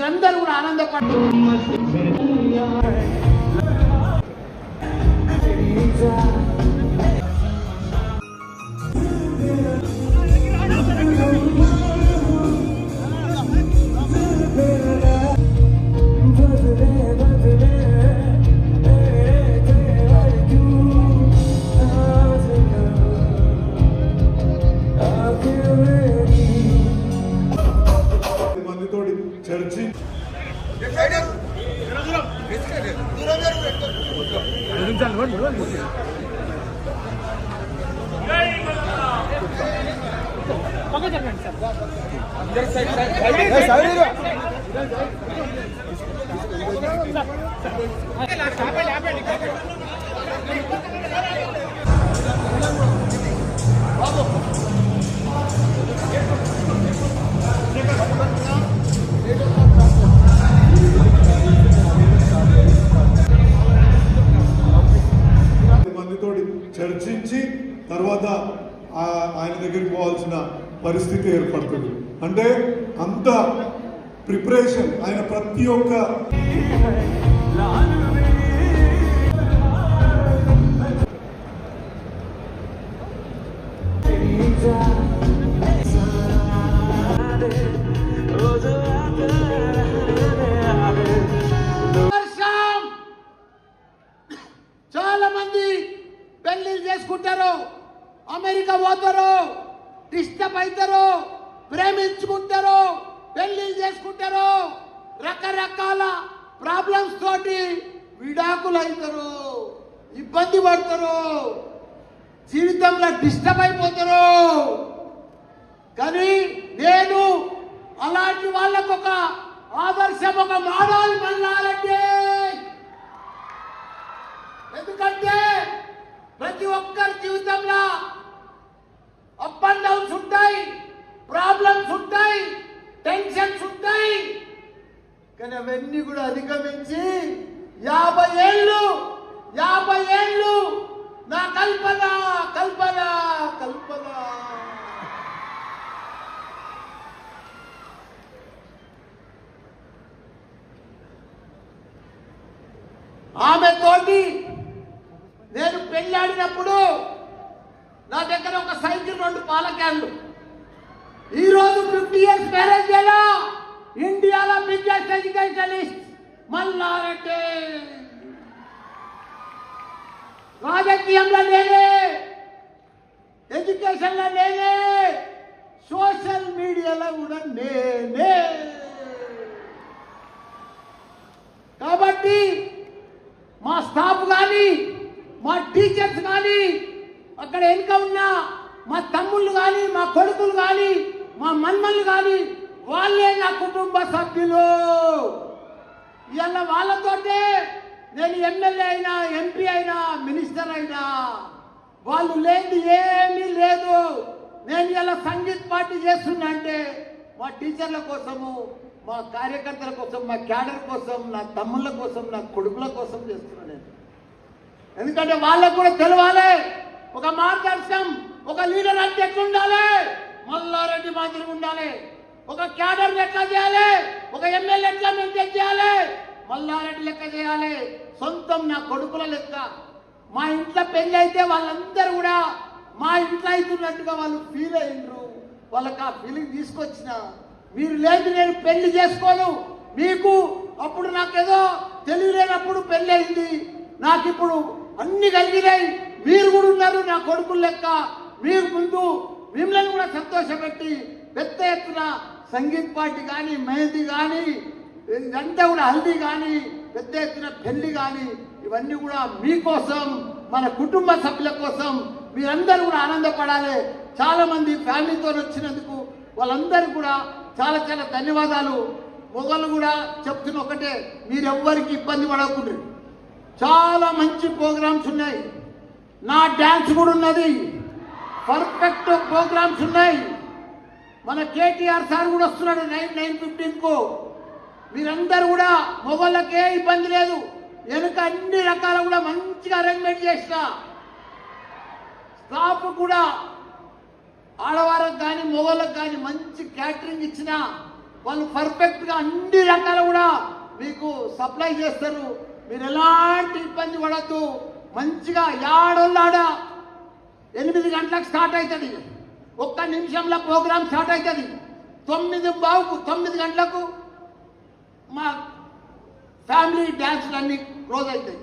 అందరూ కూడా ఆనందపడుతున్నారు. చర్చి చర్చించి తర్వాత ఆయన దగ్గరికి పోవాల్సిన పరిస్థితి ఏర్పడుతుంది. అంటే అంత ప్రిపరేషన్ ఆయన ప్రతి ఒక్క చాలా మంది పెళ్లిళ్ళు చేసుకుంటారు, అమెరికా పోతారు, డిస్టర్బ్ అవుతారు, ప్రేమించుకుంటారు, పెళ్లిళ్ళు చేసుకుంటారు, రకరకాల ప్రాబ్లమ్స్ తోటి విడాకులు అవుతారు, ఇబ్బంది పడతారు, జీవితంలో డిస్టర్బ్ అయిపోతారు. కానీ నేను అలాంటి వాళ్ళకు ఒక ఆదర్శం, ఒక మోడల్ మళ్ళాలంటే. ఎందుకంటే ప్రతి ఒక్కరి జీవితంలో అప్ అండ్ డౌన్స్ ఉంటాయి, ప్రాబ్లమ్స్ ఉంటాయి, టెన్షన్స్ ఉంటాయి. కానీ అవన్నీ కూడా అధిగమించి 50 ఏళ్ళు నా కల్పన కల్పన కల్పన ఆమె తోటి నేను పెళ్ళాడినప్పుడు నా దగ్గర ఒక సైకిల్, 2 పాల క్యాన్లు. ఈరోజు 50 years మ్యారేజ్ డేలో ఇండియాలో బిగ్గెస్ట్ ఎడ్యుకేషనిస్ట్ మల్లారెడ్డి. రాజకీయంలో నేనే, ఎడ్యుకేషన్లో నేనే, సోషల్ మీడియాలో కూడా నేనే. కాబట్టి మా స్టాఫ్ కానీ, మా టీచర్స్ కానీ, అక్కడ వెనుక ఉన్న మా తమ్ముళ్ళు కానీ, మా కొడుకులు కానీ, మా మన్మళ్ళు కానీ, వాళ్ళే నా కుటుంబ సభ్యులు. ఇవాళ వాళ్ళతోటే నేను ఎమ్మెల్యే అయినా, ఎంపీ అయినా, మినిస్టర్ అయినా. వాళ్ళు లేని ఏమీ లేదు. నేను ఇలా సంగీత్ పార్టీ చేస్తున్నా అంటే మా టీచర్ల కోసము, మా కార్యకర్తల కోసం, మా క్యాడర్ కోసం, నా తమ్ముళ్ళ కోసం, నా కొడుకుల కోసం చేస్తున్నాను నేను. ఎందుకంటే వాళ్ళకు కూడా తెలవాలి ఒక మార్గదర్శనం, ఒక లీడర్ అంటే ఎట్లుండాలి, మల్లారెడ్డి మాదిరి ఉండాలి. ఒక క్యాడర్ లెక్క చేయాలి, ఒక ఎమ్మెల్యే ఎట్లా మెయింటైన్ చేయాలి, మల్లారెడ్డి లెక్క చేయాలి. సొంతం నా కొడుకుల లెక్క. మా ఇంట్లో పెళ్లి అయితే వాళ్ళందరూ కూడా మా ఇంట్లో అవుతున్నట్టుగా వాళ్ళు ఫీల్ అయ్యిండ్రు. వాళ్ళకి ఆ ఫీలింగ్ తీసుకొచ్చిన. మీరు లేదు నేను పెళ్లి చేసుకోను, మీకు అప్పుడు నాకేదో తెలియలేనప్పుడు పెళ్లి అయింది, నాకు ఇప్పుడు అన్ని కలిగినాయి, మీరు కూడా ఉన్నారు నా కొడుకుల లెక్క. మీరు ముందు మిమ్మల్ని కూడా సంతోషపెట్టి పెద్ద ఎత్తున సంగీత్ పార్టీ కానీ, మెహందీ కానీ, ఇదంతా కూడా హల్దీ కానీ, పెద్ద ఎత్తున పెళ్లి కానీ, ఇవన్నీ కూడా మీకోసం, మన కుటుంబ సభ్యుల కోసం మీరందరూ కూడా ఆనందపడాలి. చాలా మంది ఫ్యామిలీతో వచ్చినందుకు వాళ్ళందరూ కూడా చాలా చాలా ధన్యవాదాలు. మొగలు కూడా చెప్తున్న ఒకటే, మీరెవ్వరికి ఇబ్బంది పడకుండా చాలా మంచి ప్రోగ్రామ్స్ ఉన్నాయి. నా డ్యాన్స్ కూడా ఉన్నది, పర్ఫెక్ట్ ప్రోగ్రామ్స్ ఉన్నాయి. మన కేటీఆర్ సార్ కూడా వస్తున్నాడు 9:15కు. మీరందరూ కూడా మొగళ్ళకే ఇబ్బంది లేదు. వెనుక అన్ని రకాల కూడా మంచిగా అరేంజ్మెంట్ చేసిన స్టాఫ్ కూడా ఆడవాళ్ళకు కానీ మొగళ్ళకు కానీ మంచి క్యాటరింగ్ ఇచ్చిన వాళ్ళు పర్ఫెక్ట్గా అన్ని రకాల కూడా మీకు సప్లై చేస్తారు. మీరు ఎలాంటి ఇబ్బంది పడద్దు. మంచిగా యాడోళ్ళాడ 8 గంటలకు స్టార్ట్ అవుతుంది. 1 నిమిషంలో ప్రోగ్రామ్ స్టార్ట్ అవుతుంది. 9 గంటలకు మా ఫ్యామిలీ డ్యాన్స్లు అన్నీ క్లోజ్ అవుతాయి.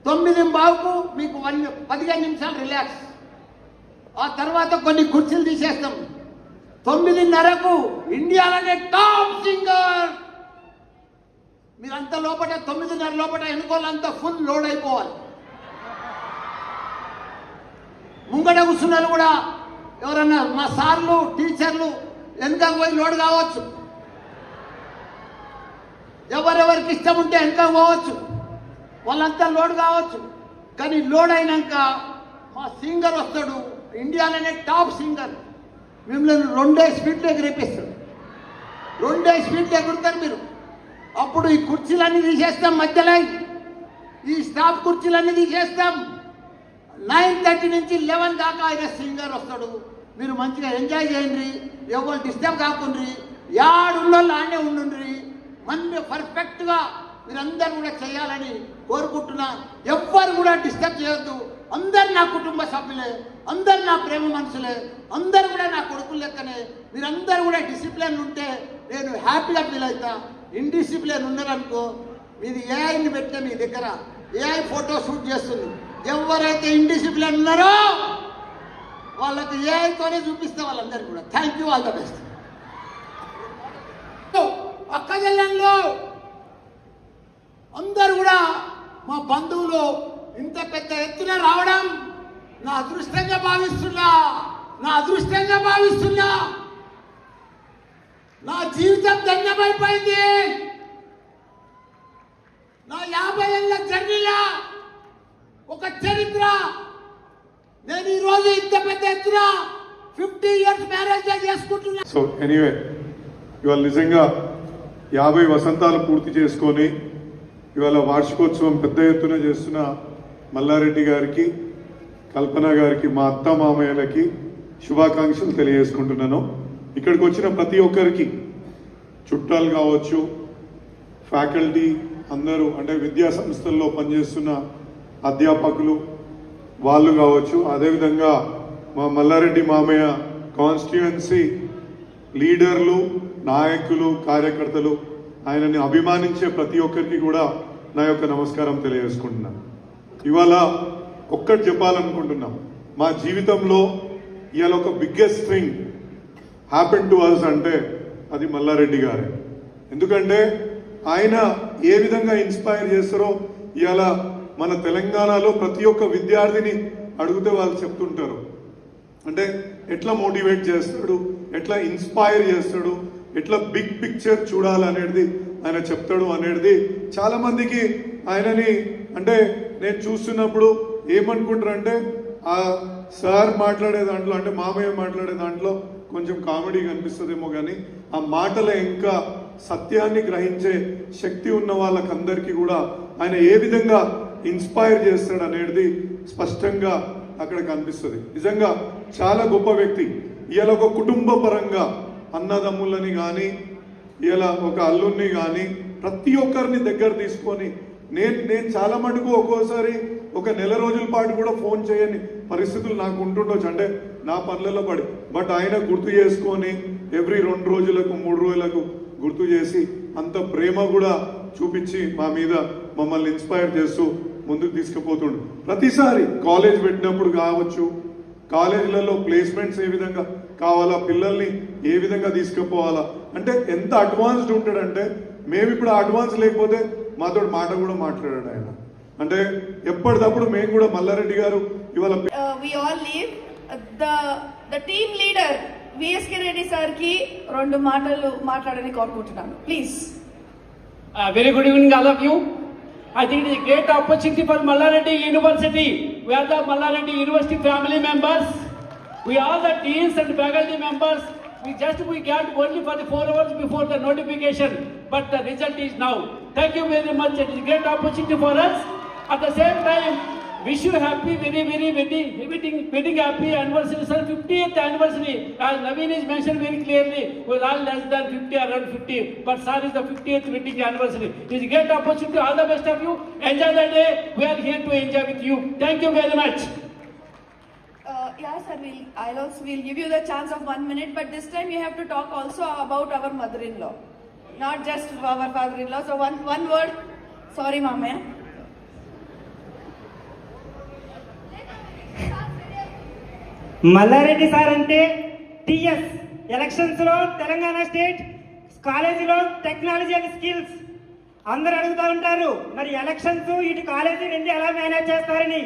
9:15కు మీకు 15 నిమిషాలు రిలాక్స్. ఆ తర్వాత కొన్ని కుర్చీలు తీసేస్తాం. 9:30కు ఇండియాలోనే టాప్ సింగర్. మీరంతా లోపల 9:30 లోపల ఎన్నుకోవాలంతా ఫుల్ లోడ్ అయిపోవాలి. ముంగట కూర్చున్నారు కూడా ఎవరన్నా మా సార్లు టీచర్లు వెనుక పోయి లోడ్ కావచ్చు. ఎవరెవరికి ఇష్టం ఉంటే వెనుక పోవచ్చు, వాళ్ళంతా లోడ్ కావచ్చు. కానీ లోడ్ అయినాక మా సింగర్ వస్తాడు, ఇండియాలోనే టాప్ సింగర్. మిమ్మల్ని 2 స్పీడ్లు ఎగిరేపిస్తాడు. 2 స్పీడ్లు ఎగురుతారు మీరు. అప్పుడు ఈ కుర్చీలన్నీ తీసేస్తాం, మధ్యలో ఈ స్టాఫ్ కుర్చీలన్నీ తీసేస్తాం. 9:30 నుంచి 11 దాకా ఆయన సింగర్ వస్తాడు. మీరు మంచిగా ఎంజాయ్ చేయండి, ఎవరు డిస్టర్బ్ కాకుండ్రి, యాడున్నోళ్ళు ఆడే ఉండుండ్రి. మంచి పర్ఫెక్ట్గా మీరందరూ కూడా చేయాలని కోరుకుంటున్నా. ఎవ్వరు కూడా డిస్టర్బ్ చేయొద్దు. అందరు నా కుటుంబ సభ్యులే, అందరు నా ప్రేమ మనుషులే, అందరు కూడా నా కొడుకులు లెక్కనే. మీరందరూ కూడా డిసిప్లిన్ ఉంటే నేను హ్యాపీగా ఫీల్ అవుతా. ఇండిసిప్లిన్ ఉన్నారనుకో, మీది ఏఐని పెట్టిన మీ దగ్గర ఏఐ ఫోటో షూట్ చేస్తుంది. ఎవరైతే ఇండిసిప్లిన్ ఉన్నారో వాళ్ళకి ఏఐతోనే చూపిస్తే వాళ్ళందరూ కూడా. Thank you, all the best. అక్క చెల్లెళ్ళు అందరూ కూడా మా బంధువులు ఇంత పెద్ద ఎత్తున రావడం నా అదృష్టంగా భావిస్తున్నా. నా జీవితం ధన్యమైపోయింది. నా 50 ఏళ్ళ జర్నీలో ఒక చరిత్ర. నేను ఈరోజు ఇంత పెద్ద ఎత్తున 50 ఇయర్స్ మ్యారేజ్ చేసుకుంటున్నా. సో ఎనీవే, ఇవాళ నిజంగా 50 వసంతాలు పూర్తి చేసుకొని ఇవాళ వార్షికోత్సవం పెద్ద ఎత్తున చేస్తున్న మల్లారెడ్డి గారికి, కల్పన గారికి, మా అత్త మామయ్యలకి శుభాకాంక్షలు తెలియజేసుకుంటున్నాను. ఇక్కడికి వచ్చిన ప్రతి ఒక్కరికి, చుట్టాలు కావచ్చు, ఫ్యాకల్టీ అందరూ, అంటే విద్యా సంస్థల్లో పనిచేస్తున్న అధ్యాపకులు వాళ్ళు కావచ్చు, అదేవిధంగా మా మల్లారెడ్డి మామయ్య కాన్స్టిట్యుయెన్సీ లీడర్లు, నాయకులు, కార్యకర్తలు, ఆయనని అభిమానించే ప్రతి ఒక్కరికి కూడా నా యొక్క నమస్కారం తెలియజేసుకుంటున్నాను. ఇవాళ ఒక్కటి చెప్పాలనుకుంటున్నాం. మా జీవితంలో ఇవాళ ఒక biggest thing happen to us అంటే అది మల్లారెడ్డి గారే. ఎందుకంటే ఆయన ఏ విధంగా ఇన్స్పైర్ చేస్తారో ఇవాళ మన తెలంగాణలో ప్రతి ఒక్క విద్యార్థిని అడిగితే వాళ్ళు చెప్తుంటారు. అంటే ఎట్లా మోటివేట్ చేస్తాడు, ఎట్లా ఇన్స్పైర్ చేస్తాడు, ఎట్లా బిగ్ పిక్చర్ చూడాలనేది ఆయన చెప్తాడు అనేది చాలా మందికి ఆయనని అంటే నేను చూస్తున్నప్పుడు ఏమనుకుంటారంటే ఆ సార్ మాట్లాడే దాంట్లో, అంటే మామయ్య మాట్లాడే దాంట్లో కొంచెం కామెడీ కనిపిస్తుందేమో, కానీ ఆ మాటలో ఇంకా సత్యాన్ని గ్రహించే శక్తి ఉన్న వాళ్ళకందరికీ కూడా ఆయన ఏ విధంగా ఇన్స్పైర్ చేస్తాడు అనేది స్పష్టంగా అక్కడ కనిపిస్తుంది. నిజంగా చాలా గొప్ప వ్యక్తి. ఇవాళ ఒక కుటుంబ పరంగా అన్నదమ్ములని కానీ, ఇలా ఒక అల్లుడిని కానీ ప్రతి ఒక్కరిని దగ్గర తీసుకొని నేను చాలా మటుకు ఒక్కోసారి ఒక నెల రోజుల పాటు కూడా ఫోన్ చేయని పరిస్థితులు నాకు ఉంటుండొచ్చు, అంటే నా పనులలో పడి. బట్ ఆయన గుర్తు చేసుకొని ఎవ్రీ 2 రోజులకు 3 రోజులకు గుర్తు చేసి అంత ప్రేమ కూడా చూపించి మా మీద మమ్మల్ని ఇన్స్పైర్ చేస్తూ ముందుకు తీసుకుపోతుండు. ప్రతిసారి కాలేజ్ పెట్టినప్పుడు కావచ్చు, కాలేజీలలో ప్లేస్మెంట్స్ ఏ విధంగా కావాలా, పిల్లల్ని ఏ విధంగా తీసుకుపోవాలా, అంటే ఎంత అడ్వాన్స్డ్ ఉంటాడంటే మేము ఇప్పుడు అడ్వాన్స్ లేకపోతే మాతో మాట కూడా మాట్లాడాడు ఆయన. అంటే ఎప్పటికప్పుడు మేము కూడా మల్లారెడ్డి గారు ఇవాళ we all leave the team leader VSK Reddy sir కి 2 మాటలు మాట్లాడని కోరుకుంటున్నాను, please. Very good evening all of you. I think it is a great opportunity for Mallareddy University. We are the Mallareddy University family members. We are the deans and faculty members. We got only for the 4 hours before the notification, but the result is now. Thank you very much. It is a great opportunity for us. At the same time, wish you happy, wedding happy anniversary, sir. 50th anniversary. As Naveen is mentioned very clearly, we are all less than 50, around 50. But sir is the 50th wedding anniversary. It's a great opportunity. All the best of you. Enjoy the day. We are here to enjoy with you. Thank you very much. Yeah, sir, we'll give you the chance of 1 minute, but this time you have to talk also about our mother-in-law, not just our father-in-law. So one word. Sorry, Mama. Mallareddy sir అంటే TS elections లో Telangana state కాలేజీలో technology and skills అందరూ అడుగుతూ ఉంటారు, మరి elections ఇటు college రెండు ఎలా మేనేజ్ చేస్తారని.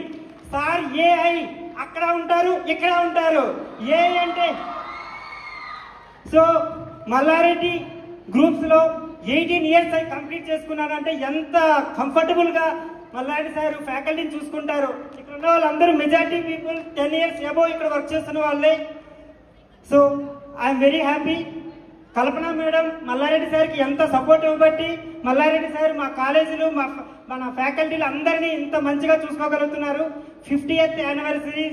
సార్ ఏఐ అక్కడ ఉంటారు, ఇక్కడ ఉంటారు. ఏ అంటే సో మల్లారెడ్డి గ్రూప్స్ లో 18 years అయి కంప్లీట్ చేసుకున్నారంటే ఎంత కంఫర్టబుల్ గా మల్లారెడ్డి సార్ ఫ్యాకల్టీని చూసుకుంటారు. ఇక్కడ ఉన్న వాళ్ళందరూ మెజారిటీ పీపుల్ 10 years అబోవ్ ఇక్కడ వర్క్ చేస్తున్న వాళ్ళే. So I am very happy. Kalpana madam Mallareddy సార్కి ఎంత సపోర్ట్ ఇవ్వబట్టి మల్లారెడ్డి సార్ మా కాలేజీలు మన ఫ్యాకల్టీలు అందరినీ ఇంత మంచిగా చూసుకోగలుగుతున్నారు. 50th anniversary